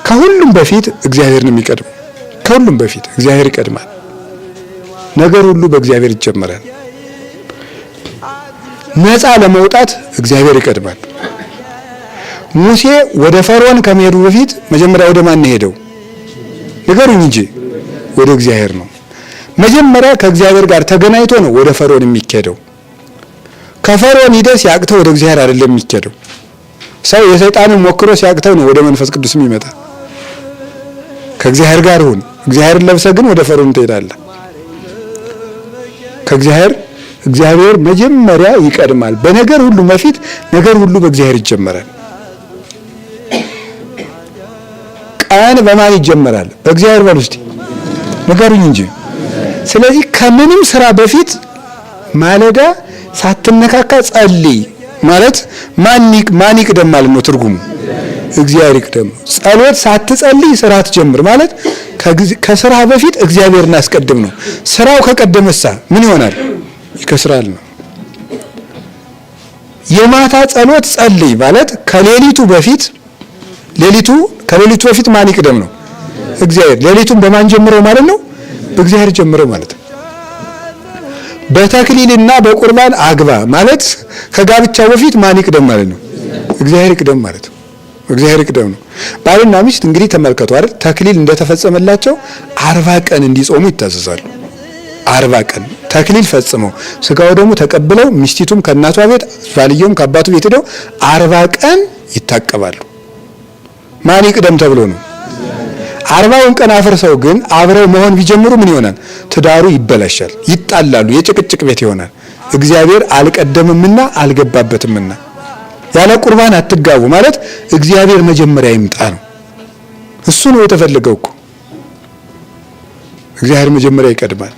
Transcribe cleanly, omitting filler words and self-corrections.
ከሁሉም በፊት እግዚአብሔር ነው የሚቀድመው። ከሁሉም በፊት እግዚአብሔር ይቀድማል። ነገር ሁሉ በእግዚአብሔር ይጀመራል። ነፃ ለመውጣት እግዚአብሔር ይቀድማል። ሙሴ ወደ ፈርዖን ከመሄዱ በፊት መጀመሪያ ወደ ማን ሄደው? ንገሩኝ እንጂ ወደ እግዚአብሔር ነው። መጀመሪያ ከእግዚአብሔር ጋር ተገናኝቶ ነው ወደ ፈርዖን የሚኬደው። ከፈርዖን ሂደህ ሲያቅተው ወደ እግዚአብሔር አይደለም የሚኬደው። ሰው የሰይጣንን ሞክሮ ሲያቅተው ነው ወደ መንፈስ ቅዱስ የሚመጣ። ከእግዚአብሔር ጋር ሁን። እግዚአብሔርን ለብሰህ ግን ወደ ፈርዖን ትሄዳለህ። እግዚአብሔር መጀመሪያ ይቀድማል። በነገር ሁሉ በፊት ነገር ሁሉ በእግዚአብሔር ይጀመራል። ቀን በማን ይጀመራል? በእግዚአብሔር በል ውስጥ ንገሩኝ እንጂ። ስለዚህ ከምንም ስራ በፊት ማለዳ ሳትነካካ ጸልይ ማለት ማን ይቅደም ማለት ነው ትርጉሙ? እግዚአብሔር ይቅደም። ጸሎት ሳትጸልይ ስራ ትጀምር ማለት ከስራ በፊት እግዚአብሔርን አስቀድም ነው። ስራው ከቀደመሳ ምን ይሆናል? ይከስራል ነው። የማታ ጸሎት ጸልይ ማለት ከሌሊቱ በፊት ማን ይቅደም ነው? እግዚአብሔር። ሌሊቱን በማን ጀምረው ማለት ነው? በእግዚአብሔር ጀምረው ማለት ነው። በተክሊልና በቁርባን አግባ ማለት ከጋብቻው በፊት ማን ይቅደም ማለት ነው? እግዚአብሔር ይቅደም ማለት ነው። እግዚአብሔር ይቅደም ነው። ባልና ሚስት እንግዲህ ተመልከቱ አይደል? ተክሊል እንደተፈጸመላቸው 40 ቀን እንዲጾሙ ይታዘዛሉ። 40 ቀን ተክሊል ፈጽመው ስጋው ደግሞ ተቀብለው ሚስቲቱም ከእናቷ ቤት ባልየውም ከአባቱ ቤት ሄደው 40 ቀን ይታቀባሉ። ማን ይቅደም ተብሎ ነው? 40ውን ቀን አፍርሰው ግን አብረው መሆን ቢጀምሩ ምን ይሆናል? ትዳሩ ይበላሻል፣ ይጣላሉ፣ የጭቅጭቅ ቤት ይሆናል። እግዚአብሔር አልቀደምምና አልገባበትምና። ያለ ቁርባን አትጋቡ ማለት እግዚአብሔር መጀመሪያ ይምጣ ነው። እሱ ነው የተፈለገው እኮ። እግዚአብሔር መጀመሪያ ይቀድማል።